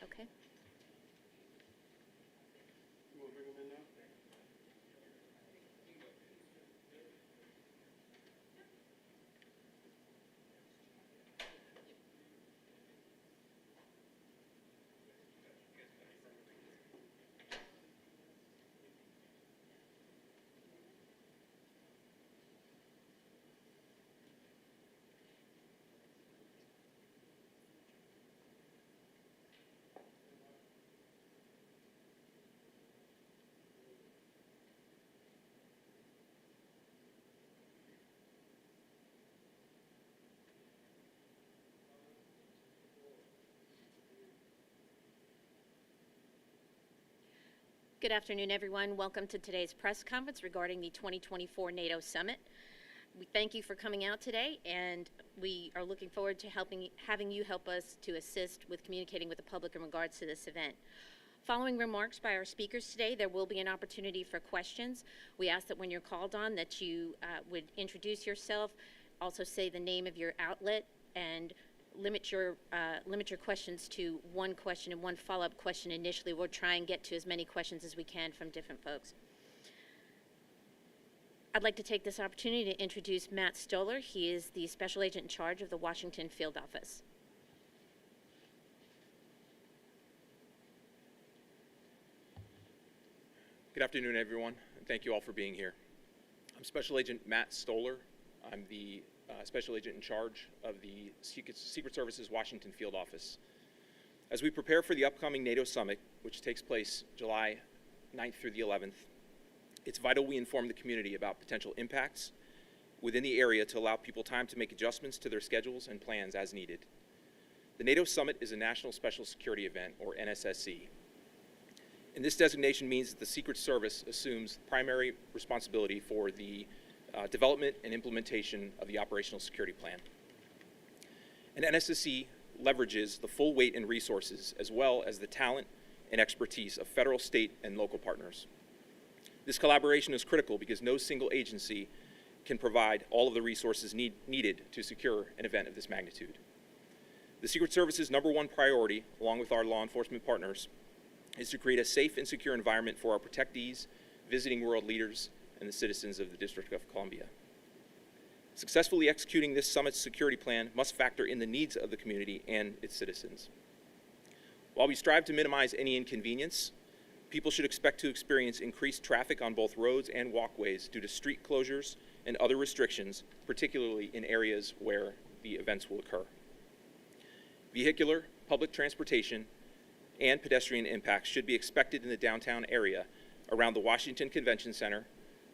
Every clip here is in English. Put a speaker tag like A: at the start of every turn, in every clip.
A: Okay.
B: You want to bring them in now?
A: Good afternoon, everyone. Welcome to today's press conference regarding the 2024 NATO Summit. We thank you for coming out today, and we are looking forward to having you help us to assist with communicating with the public in regards to this event. Following remarks by our speakers today, there will be an opportunity for questions. We ask that when you're called on that you would introduce yourself, also say the name of your outlet, and limit your questions to one question and one follow-up question initially. We'll try and get to as many questions as we can from different folks. I'd like to take this opportunity to introduce Matt Stoller. He is the Special Agent in charge of the Washington Field Office.
C: Good afternoon, everyone, and thank you all for being here. I'm Special Agent Matt Stoller. I'm the Special Agent in charge of the Secret Service's Washington Field Office. As we prepare for the upcoming NATO Summit, which takes place July 9th through the 11th, it's vital we inform the community about potential impacts within the area to allow people time to make adjustments to their schedules and plans as needed. The NATO Summit is a National Special Security Event, or NSSE. And this designation means that the Secret Service assumes primary responsibility for the development and implementation of the operational security plan. And NSSE leverages the full weight and resources as well as the talent and expertise of federal, state, and local partners. This collaboration is critical because no single agency can provide all of the resources needed to secure an event of this magnitude. The Secret Service's #1 priority, along with our law enforcement partners, is to create a safe and secure environment for our protectees, visiting world leaders, and the citizens of the District of Columbia. Successfully executing this summit's security plan must factor in the needs of the community and its citizens. While we strive to minimize any inconvenience, people should expect to experience increased traffic on both roads and walkways due to street closures and other restrictions, particularly in areas where the events will occur. Vehicular, public transportation, and pedestrian impacts should be expected in the downtown area around the Washington Convention Center,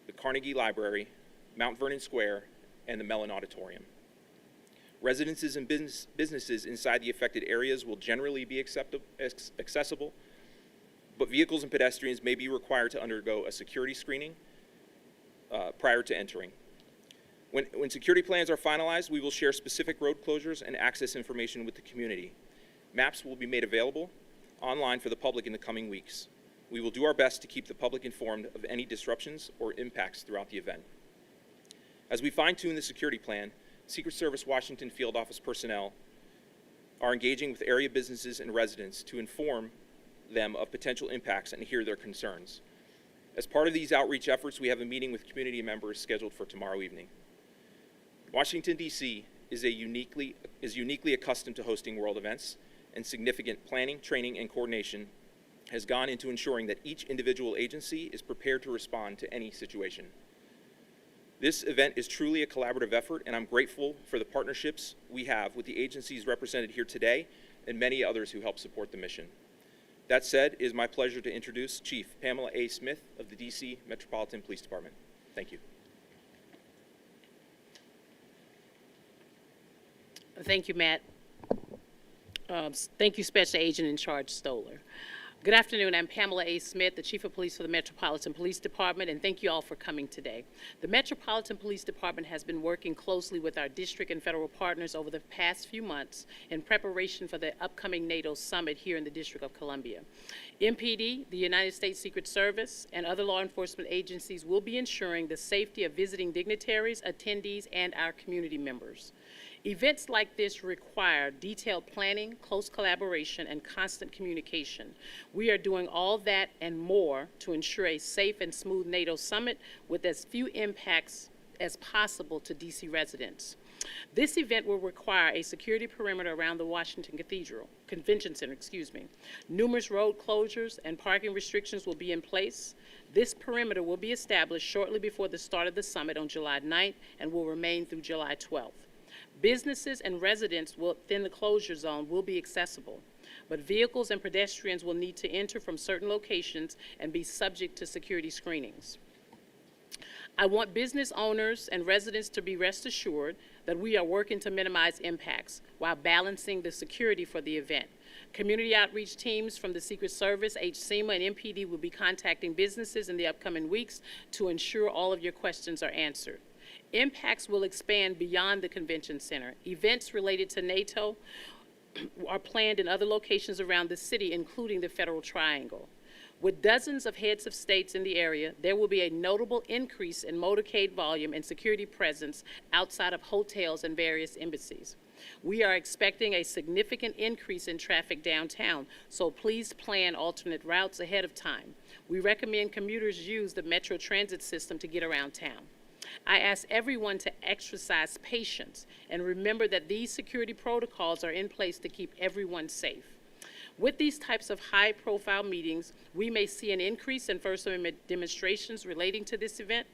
C: the Carnegie Library, Mount Vernon Square, and the Mellon Auditorium. Residences and businesses inside the affected areas will generally be accessible, but vehicles and pedestrians may be required to undergo a security screening prior to entering. When security plans are finalized, we will share specific road closures and access information with the community. Maps will be made available online for the public in the coming weeks. We will do our best to keep the public informed of any disruptions or impacts throughout the event. As we fine-tune the security plan, Secret Service Washington Field Office personnel are engaging with area businesses and residents to inform them of potential impacts and hear their concerns. As part of these outreach efforts, we have a meeting with community members scheduled for tomorrow evening. Washington, D.C. is uniquely accustomed to hosting world events, and significant planning, training, and coordination has gone into ensuring that each individual agency is prepared to respond to any situation. This event is truly a collaborative effort, and I'm grateful for the partnerships we have with the agencies represented here today and many others who help support the mission. That said, it is my pleasure to introduce Chief Pamela A. Smith of the D.C. Metropolitan Police Department. Thank you.
D: Thank you, Matt. Thank you, Special Agent in Charge Stoller. Good afternoon. I'm Pamela A. Smith, the Chief of Police for the Metropolitan Police Department, and thank you all for coming today. The Metropolitan Police Department has been working closely with our district and federal partners over the past few months in preparation for the upcoming NATO Summit here in the District of Columbia. MPD, the United States Secret Service, and other law enforcement agencies will be ensuring the safety of visiting dignitaries, attendees, and our community members. Events like this require detailed planning, close collaboration, and constant communication. We are doing all that and more to ensure a safe and smooth NATO Summit with as few impacts as possible to DC residents. This event will require a security perimeter around the Washington Convention Center. Numerous road closures and parking restrictions will be in place. This perimeter will be established shortly before the start of the summit on July 9th and will remain through July 12th. Businesses and residents within the closure zone will be accessible, but vehicles and pedestrians will need to enter from certain locations and be subject to security screenings. I want business owners and residents to be rest assured that we are working to minimize impacts while balancing the security for the event. Community outreach teams from the Secret Service, HSEMA, and MPD will be contacting businesses in the upcoming weeks to ensure all of your questions are answered. Impacts will expand beyond the convention center. Events related to NATO are planned in other locations around the city, including the Federal Triangle. With dozens of heads of states in the area, there will be a notable increase in motorcade volume and security presence outside of hotels and various embassies. We are expecting a significant increase in traffic downtown, so please plan alternate routes ahead of time. We recommend commuters use the Metro Transit system to get around town. I ask everyone to exercise patience and remember that these security protocols are in place to keep everyone safe. With these types of high-profile meetings, we may see an increase in First Amendment demonstrations relating to this event.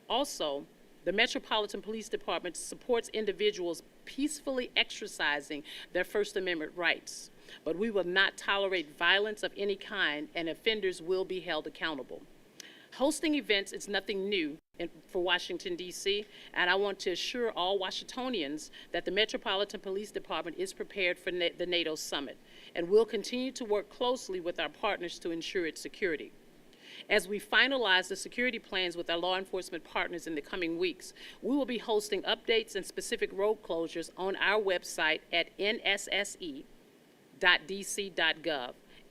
D: Also, the Metropolitan Police Department supports individuals peacefully exercising their First Amendment rights, but we will not tolerate violence of any kind, and offenders will be held accountable. Hosting events is nothing new for Washington, D.C., and I want to assure all Washingtonians that the Metropolitan Police Department is prepared for the NATO Summit and will continue to work closely with our partners to ensure its security. As we finalize the security plans with our law enforcement partners in the coming weeks, we will be hosting updates and specific road closures on our website at nsse.dc.gov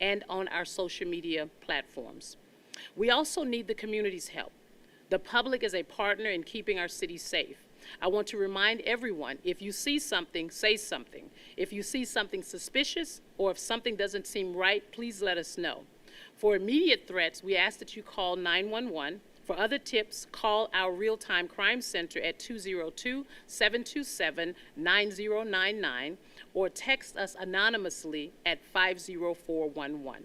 D: and on our social media platforms. We also need the community's help. The public is a partner in keeping our city safe. I want to remind everyone, if you see something, say something. If you see something suspicious or if something doesn't seem right, please let us know. For immediate threats, we ask that you call 911 For other tips, call our real-time crime center at 202-727-9099 or text us anonymously at 50411.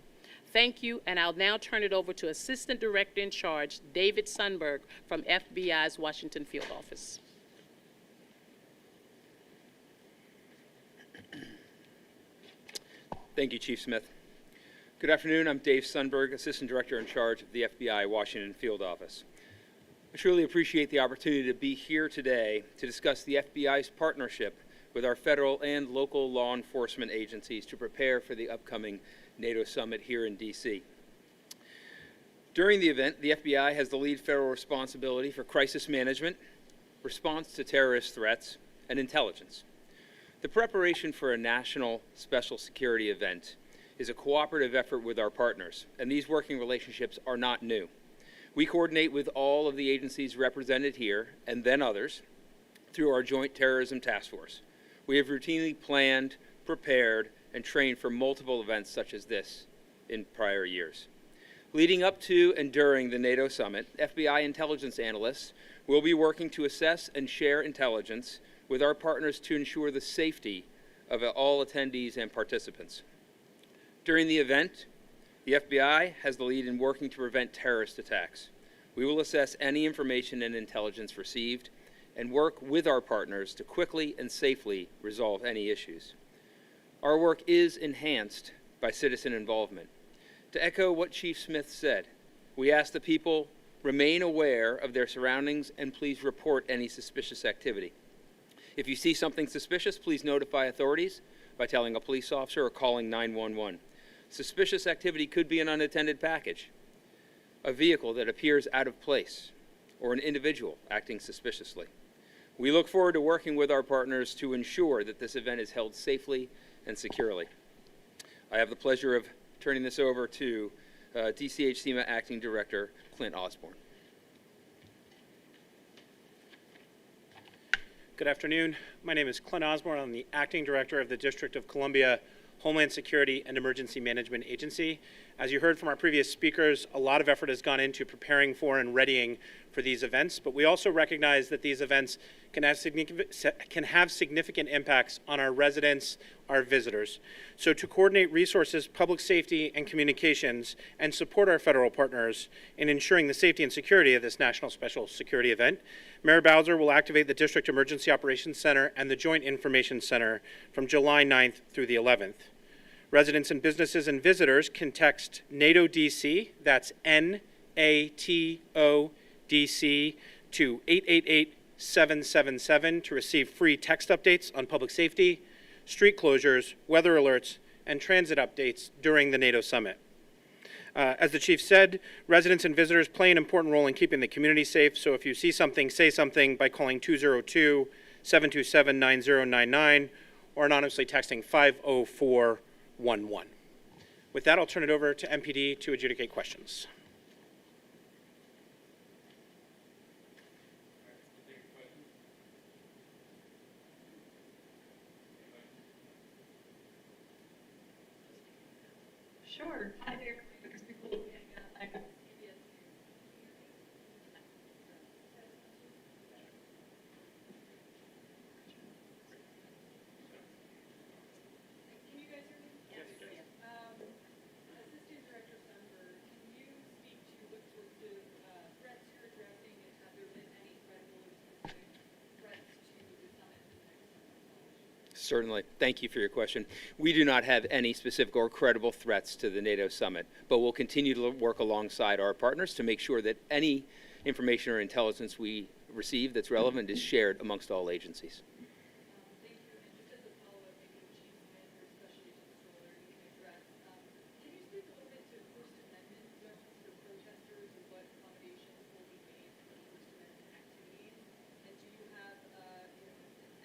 D: Thank you, and I'll now turn it over to Assistant Director in Charge, David Sundberg from FBI's Washington Field Office.
E: Thank you, Chief Smith. Good afternoon. I'm Dave Sundberg, Assistant Director in Charge of the FBI Washington Field Office. I truly appreciate the opportunity to be here today to discuss the FBI's partnership with our federal and local law enforcement agencies to prepare for the upcoming NATO Summit here in D.C. During the event, the FBI has the lead federal responsibility for crisis management, response to terrorist threats, and intelligence. The preparation for a national special security event is a cooperative effort with our partners, and these working relationships are not new. We coordinate with all of the agencies represented here, and then others, through our Joint Terrorism Task Force. We have routinely planned, prepared, and trained for multiple events such as this in prior years. Leading up to and during the NATO Summit, FBI intelligence analysts will be working to assess and share intelligence with our partners to ensure the safety of all attendees and participants. During the event, the FBI has the lead in working to prevent terrorist attacks. We will assess any information and intelligence received and work with our partners to quickly and safely resolve any issues. Our work is enhanced by citizen involvement. To echo what Chief Smith said, we ask that people remain aware of their surroundings and please report any suspicious activity. If you see something suspicious, please notify authorities by telling a police officer or calling 911. Suspicious activity could be an unattended package, a vehicle that appears out of place, or an individual acting suspiciously. We look forward to working with our partners to ensure that this event is held safely and securely. I have the pleasure of turning this over to DCH-SEMA Acting Director Clint Osborne.
B: Good afternoon. My name is Clint Osborne. I'm the Acting Director of the District of Columbia Homeland Security and Emergency Management Agency. As you heard from our previous speakers, a lot of effort has gone into preparing for and readying for these events, but we also recognize that these events can have significant impacts on our residents, our visitors. So to coordinate resources, public safety, and communications, and support our federal partners in ensuring the safety and security of this National Special Security event, Mayor Bowser will activate the District Emergency Operations Center and the Joint Information Center from July 9th through the 11th. Residents and businesses and visitors can text NATO DC, that's NATO DC, to 888-777 to receive free text updates on public safety, street closures, weather alerts, and transit updates during the NATO Summit. As the Chief said, residents and visitors play an important role in keeping the community safe, so if you see something, say something by calling 202-727-9099 or anonymously texting 50411. With that, I'll turn it over to MPD to adjudicate questions.
F: Sure. Hi there. Assistant Director Sundberg, can you speak to what sorts of threats you're addressing, and have there been any credible or specific threats to the summit and the next summit?
E: Certainly. Thank you for your question. We do not have any specific or credible threats to the NATO Summit, but we'll continue to work alongside our partners to make sure that any information or intelligence we receive that's relevant is shared amongst all agencies.
F: Thank you. And just as a follow-up, maybe Chief Smith or Special Agent Stoller, you can address, can you speak a little bit to First Amendment protections for protesters and what accommodations will be made for First Amendment activities? And do you have an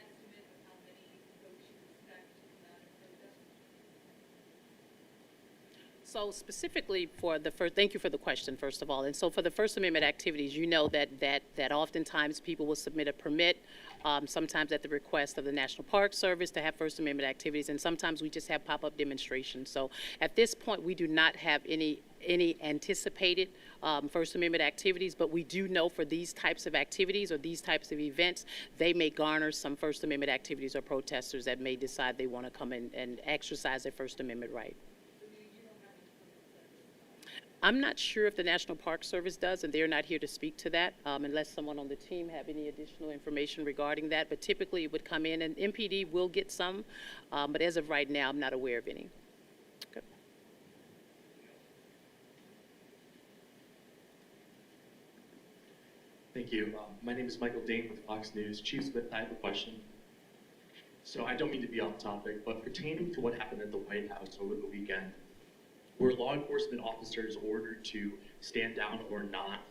F: estimate of how many folks you expect to come out and protest?
D: So specifically for the first, thank you for the question, first of all. And so for the First Amendment activities, you know that oftentimes people will submit a permit sometimes at the request of the National Park Service to have First Amendment activities, and sometimes we just have pop-up demonstrations. So at this point, we do not have any anticipated First Amendment activities, but we do know for these types of activities or these types of events, they may garner some First Amendment activities or protesters that may decide they want to come in and exercise their First Amendment right. I'm not sure if the National Park Service does, and they're not here to speak to that, unless someone on the team have any additional information regarding that. But typically it would come in, and MPD will get some, but as of right now, I'm not aware of any. Okay.
G: Thank you. My name is Michael Dane with Fox News. Chief Smith, I have a question. So I don't mean to be off topic, but pertaining to what happened at the White House over the weekend, were law enforcement officers ordered to stand down or not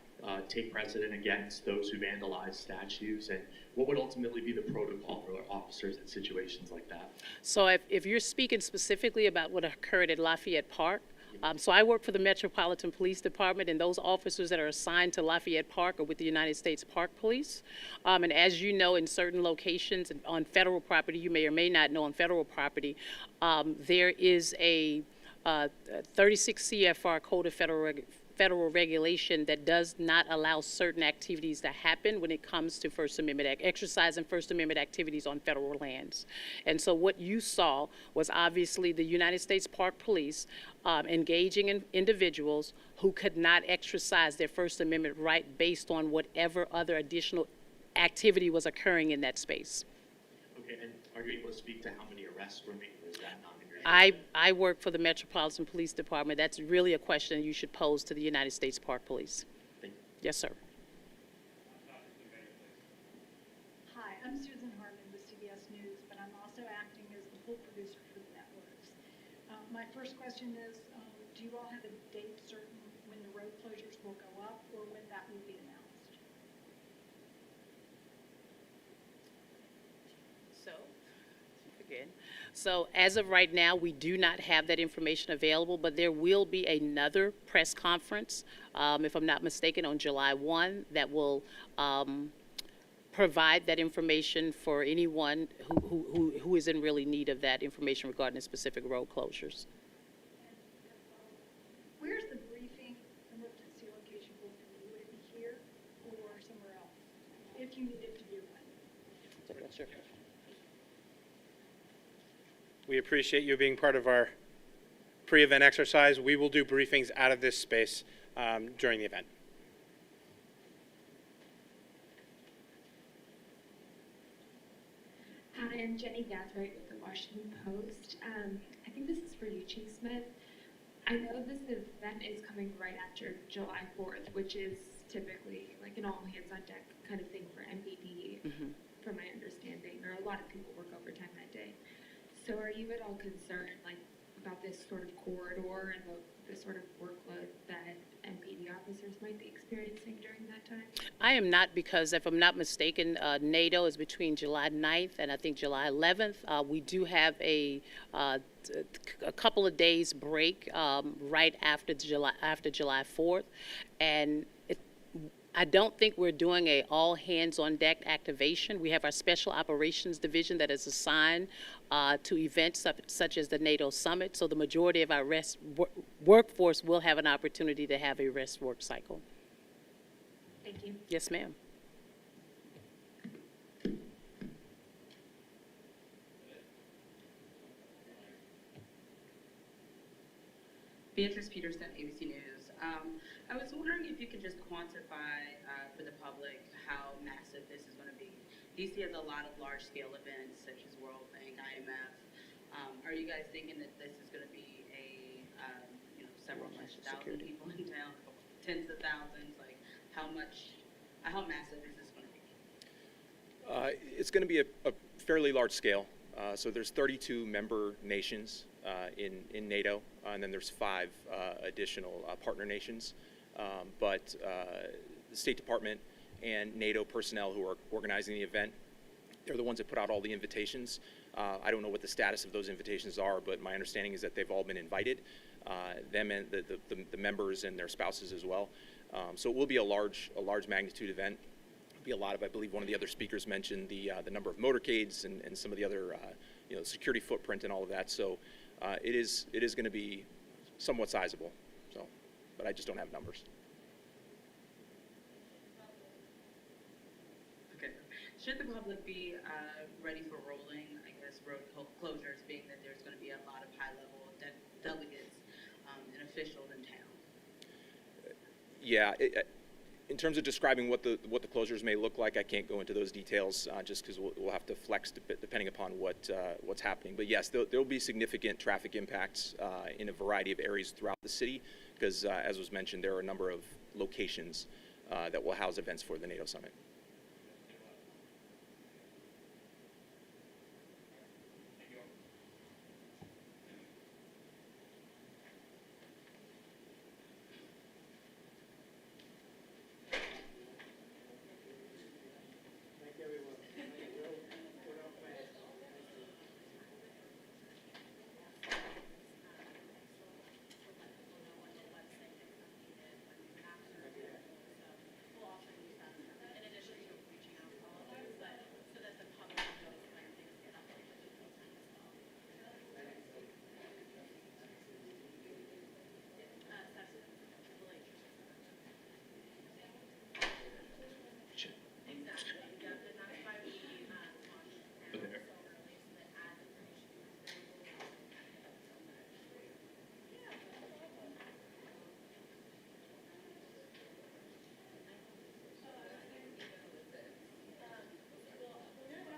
G: take precedent against those who vandalize statues? And what would ultimately be the protocol for officers in situations like that?
D: So if you're speaking specifically about what occurred at Lafayette Park, so I work for the Metropolitan Police Department, and those officers that are assigned to Lafayette Park are with the United States Park Police. And as you know, in certain locations on federal property, you may or may not know on federal property, there is a 36 CFR Code of Federal Regulation that does not allow certain activities to happen when it comes to First Amendment exercising First Amendment activities on federal lands. And so what you saw was obviously the United States Park Police engaging in individuals who could not exercise their First Amendment right based on whatever other additional activity was occurring in that space.
G: Okay, and are you able to speak to how many arrests were made? Or is that not in your
D: I work for the Metropolitan Police Department. That's really a question you should pose to the United States Park Police.
G: Thank you.
D: Yes, sir.
H: Hi, I'm Susan Harmon with CBS News, but I'm also acting as the poll producer for the networks. My first question is, do you all have a date certain when the road closures will go up or when that will be announced?
D: So as of right now, we do not have that information available, but there will be another press conference, if I'm not mistaken, on July 1 that will provide that information for anyone who is in really need of that information regarding the specific road closures.
H: Where's the briefing emergency location going to be? Would it be here or somewhere else? If you needed to do one.
D: That's your
B: We appreciate you being part of our pre-event exercise. We will do briefings out of this space during the event.
I: Hi, I'm Jenny Gathright with the Washington Post. I think this is for you, Chief Smith. I know this event is coming right after July 4th, which is typically like an all-hands-on-deck kind of thing for MPD, from my understanding, or a lot of people work overtime that day. So are you at all concerned, like, about this sort of corridor and the sort of workload that MPD officers might be experiencing during that time?
D: I am not, because if I'm not mistaken, NATO is between July 9th and I think July 11th. We do have a couple of days break right after July 4th, and I don't think we're doing a all hands on deck activation. We have our special operations division that is assigned to events such as the NATO Summit. So the majority of our workforce will have an opportunity to have a rest work cycle.
I: Thank you.
D: Yes, ma'am.
J: Beatrice Peterson, ABC News. I was wondering if you could just quantify for the public how massive this is going to be. DC has a lot of large-scale events such as World Bank, IMF. Are you guys thinking that this is going to be several thousand people in town, tens of thousands? Like, how massive is this going to be?
C: It's going to be a fairly large scale. So there's 32 member nations in NATO, and then there's 5 additional partner nations. But the State Department and NATO personnel who are organizing the event, they're the ones that put out all the invitations. I don't know what the status of those invitations are, but my understanding is that they've all been invited, them and the members and their spouses as well. So it will be a large magnitude event. be a lot of. I believe one of the other speakers mentioned the number of motorcades and some of the other security footprint and all of that. So it is going to be somewhat sizable. So, but I just don't have numbers.
J: Okay. Should the public be ready for rolling, I guess, road closures, being that there's going to be a lot of high-level delegates and officials in town?
C: Yeah. In terms of describing what the closures may look like, I can't go into those details just because we'll have to flex depending upon what's happening. But yes, there will be significant traffic impacts in a variety of areas throughout the city because, as was mentioned, there are a number of locations that will house events for the NATO Summit.